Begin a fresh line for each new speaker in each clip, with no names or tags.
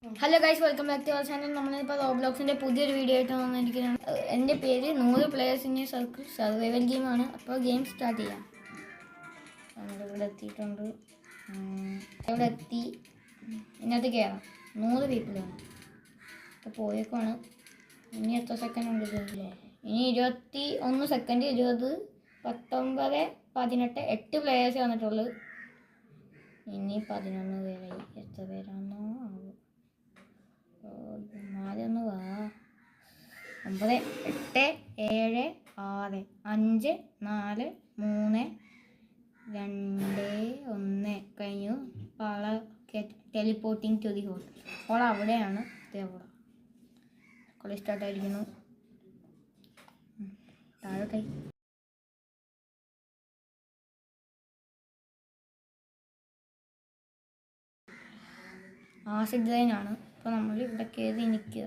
Hello guys, welcome back to our channel. നമ്മളിപ്പോൾ റോബ്ലോക്സിൻ്റെ പുതിയൊരു വീഡിയോ ആയിട്ട് വന്നിരിക്കുകയാണ്. എൻ്റെ പേര് 100 പ്ലേയേഴ്സ് ഇൻ സർക്കിൾ സർവൈവൽ ഗെയിമാണ്. അപ്പോൾ ഗെയിം സ്റ്റാർട്ട് ചെയ്യാം. നമ്മളിവിടെ എത്തിയിട്ടുണ്ട്. ഇവിടെ എത്തി ഇതിനകത്ത് കയറാം. 100 പീപ്പിളാണ്. അപ്പോൾ പോയേക്കാണ്. ഇനി എത്ര സെക്കൻഡ് ഉണ്ട്? ഇനി 21 സെക്കൻഡ്, 20, 19, 18, 8 പ്ലേയേഴ്സ് വന്നിട്ടുള്ളൂ. ഇനി 11 പേരായി. എത്ര പേരാണോ നാലൊന്ന് വാ. 9, 8, 7, 6, 5, 4, 3, 2, 1 കഴിഞ്ഞു. പാള ടെലിപ്പോർട്ടിങ് ടു ദി ഹോൾ. അപ്പോൾ അവിടെയാണ് അവിടെ കളി സ്റ്റാർട്ടായിരിക്കുന്നു. താഴോട്ടെ ആസിഡ് ലൈനാണ്. അപ്പോൾ നമ്മൾ ഇവിടെ കയറി നിൽക്കുക,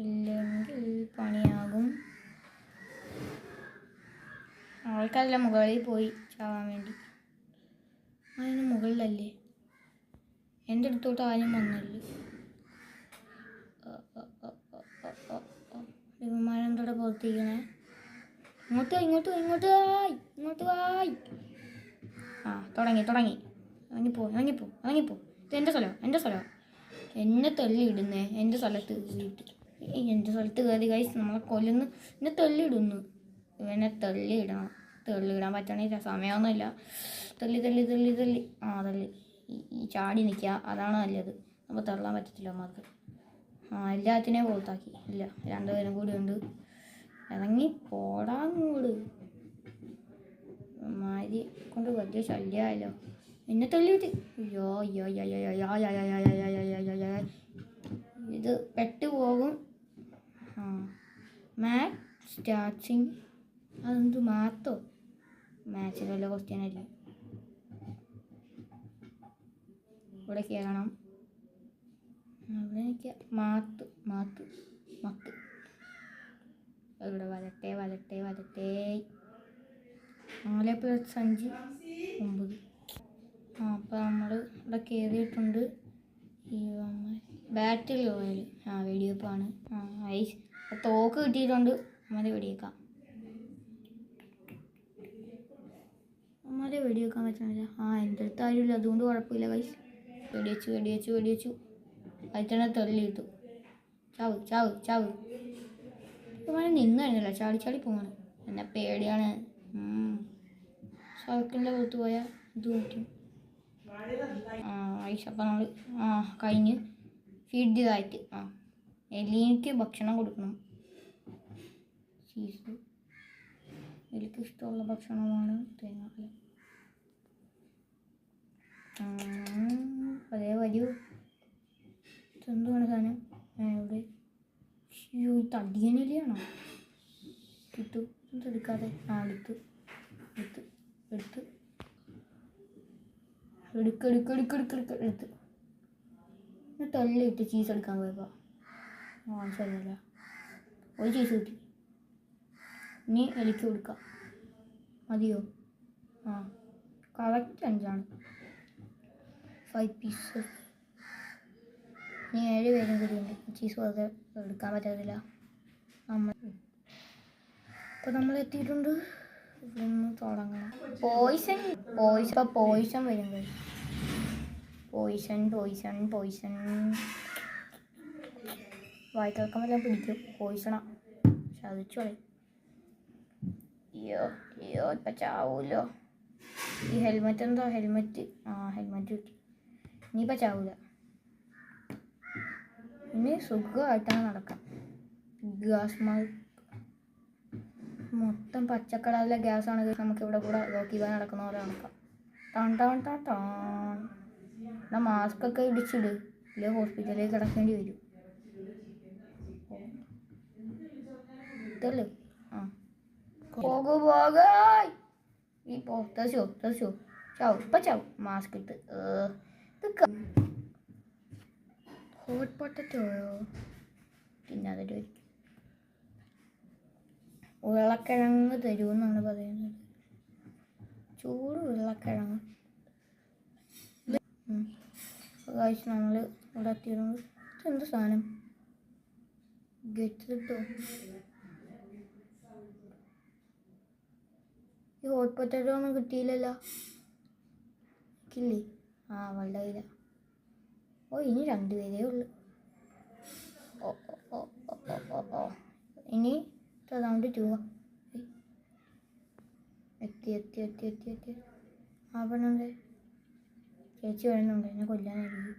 ഇല്ലെങ്കിൽ പണിയാകും. ആൾക്കാരെല്ലാം മുകളിൽ പോയി ചാവാൻ വേണ്ടി. അതിന് മുകളിലല്ലേ, എൻ്റെ അടുത്തോട്ട് ആരും വന്നല്ലേ. ഇവന്മാരെന്തോടെ പുറത്തിരിക്കണേ. ഇങ്ങോട്ട് വായി. തുടങ്ങി. ഇറങ്ങിപ്പോ. ഇത് എൻ്റെ സ്ഥലം. എന്നെ തള്ളിയിടുന്നേ. എൻ്റെ സ്ഥലത്ത് കയറി ഗൈസ്. നമ്മളെ കൊല്ലുന്നു. എന്നെ തള്ളിയിടുന്നു. ഇവനെ തള്ളിയിടാൻ പറ്റണില്ല. സമയമൊന്നുമില്ല. തള്ളി ഈ ചാടി നിൽക്കുക, അതാണ് നല്ലത്. അപ്പോൾ തള്ളാൻ പറ്റത്തില്ല അമ്മക്ക്. എല്ലാത്തിനെയും പുറത്താക്കി. ഇല്ല, 2 പേരും കൂടി ഉണ്ട്. ഇറങ്ങി പോടാങ്ങോട്. മാരി കൊണ്ട് വലിയ ശല്യമായല്ലോ. എന്നെ തള്ളിയിട്ട് ഇത് പെട്ടുപോകും. Match starting. അതെന്ത് മാത്തോ? മാച്ചിൽ വല്ല ക്വസ്റ്റ്യൻ അല്ലേ. ഇവിടെ കയറണം. അവിടെ എനിക്ക് മാത്ത് ഇവിടെ വരട്ടെ. 4 + 5 9. അപ്പോൾ നമ്മൾ ഇവിടെ കയറിയിട്ടുണ്ട്. ഈ ബാറ്റിൽ റോയൽ വെടിവെപ്പാണ്. ഐസ് തോക്ക് കിട്ടിയിട്ടുണ്ട്. അമ്മ വെടിവെക്കാം. വെടിവെക്കാൻ പറ്റുന്നില്ല. എൻ്റെ അടുത്ത് ആരുമില്ല, അതുകൊണ്ട് കുഴപ്പമില്ല ഗൈസ്. വെടിവെച്ചു. അതിൽ തന്നെ തള്ളിയിട്ടു. ചാവ്. ഇവനെ നിന്ന് കഴിഞ്ഞില്ല, ചാടി പോവാണ്. എന്നെ പേടിയാണ്. സർക്കിളിൻ്റെ പുറത്ത് പോയാൽ ഇത് പറ്റും. ഐസ്. അപ്പം നമ്മൾ കഴിഞ്ഞ് ഫീഡ് ചെയ്തായിട്ട് എലിക്ക് ഭക്ഷണം കൊടുക്കണം. ചീസ് എലിക്ക് ഇഷ്ടമുള്ള ഭക്ഷണമാണ് തേങ്ങാപ്പാൽ. അതേ വരൂ. എന്തുമാണ് സാധനം? ഇവിടെ തടിയനെലിയാണോ? കിട്ടു. എടുക്കാതെ എടുത്ത് തള്ളിയിട്ട് ചീസ് എടുക്കാൻ പോയപ്പോൾ ശരിയല്ല. ഒരു ചീസ് കിട്ടി. ഇനി എലിക്ക് കൊടുക്കാം. മതിയോ? Correct 5 5 pieces. ഇനി 7 പേരും കൂടിയുണ്ട്. ചീസ് വെറുതെ എടുക്കാൻ പറ്റത്തില്ല. അപ്പോൾ നമ്മൾ എത്തിയിട്ടുണ്ട്. ഇവിടെ നിന്ന് തുടങ്ങണം. പോയിസൺ വരും. പോയിസൺ വായിക്കിറക്കുമ്പോൾ പിടിക്കും. പോയിസണാ. ചതിച്ചോളെ. അയ്യോ ഇപ്പം ചാവൂല്ലോ. ഈ ഹെൽമെറ്റ് എന്താ? ഹെൽമെറ്റ് കിട്ടി. ഇനിയിപ്പോൾ ചാവൂല. ഇനി സുഖമായിട്ടാണ് നടക്കാം. ഗ്യാസ് മാർക്ക് മൊത്തം പച്ചക്കളറിലെ ഗ്യാസാണ്. നമുക്ക് ഇവിടെ കൂടെ റോക്കി ബാൻ നടക്കുന്ന പോലെ നടക്കാം. എന്നാ മാസ്ക് ഒക്കെ ഇടിച്ചിട്, ഇല്ലേ ഹോസ്പിറ്റലിൽ കിടക്കേണ്ടി വരും. ഇതല്ലേ പോകായ്. ഈ തശോ ചാവും. മാസ്ക് ഇട്ട് ഹോട്ട് പൊട്ടറ്റോയോ തിന്നാതെ വയ്ക്കും. ഉരുളക്കിഴങ്ങ് തരുമെന്നാണ് പറയുന്നത്. ചൂട് ഉരുളക്കിഴങ്ങ്. നമ്മൾ ഇവിടെ എത്തിയിട്ടുണ്ട്. എന്ത് സാധനം ഗെറ്റ് കിട്ടോ? ഈ ഹോട്ട് പൊട്ടാറ്റോ ഒന്നും കിട്ടിയില്ലല്ലോ. കില്ലേ? ആ അവളുടെ കയ്യില. ഓ ഇനി 2 പേരേ ഉള്ളു. ഓ ഓ ഓ ഓ ഓ ഓ ഇനി റൗണ്ട് 2. എത്തി. ആ പെണ്ണുണ്ട്. ചേച്ചി വരുന്നുണ്ട്, എന്നെ കൊല്ലാനായിരിക്കും.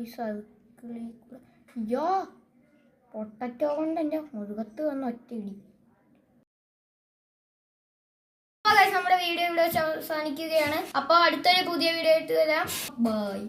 ഈ സർക്കിളിൽ കൂടെ യോ പൊട്ടറ്റോ കൊണ്ട് എൻ്റെ മുതുകത്ത് വന്ന് ഒറ്റയിടി. നമ്മുടെ വീഡിയോ ഇവിടെ അവസാനിക്കുകയാണ്. അപ്പോൾ അടുത്തൊരു പുതിയ വീഡിയോ ആയിട്ട് വരാം. ബൈ.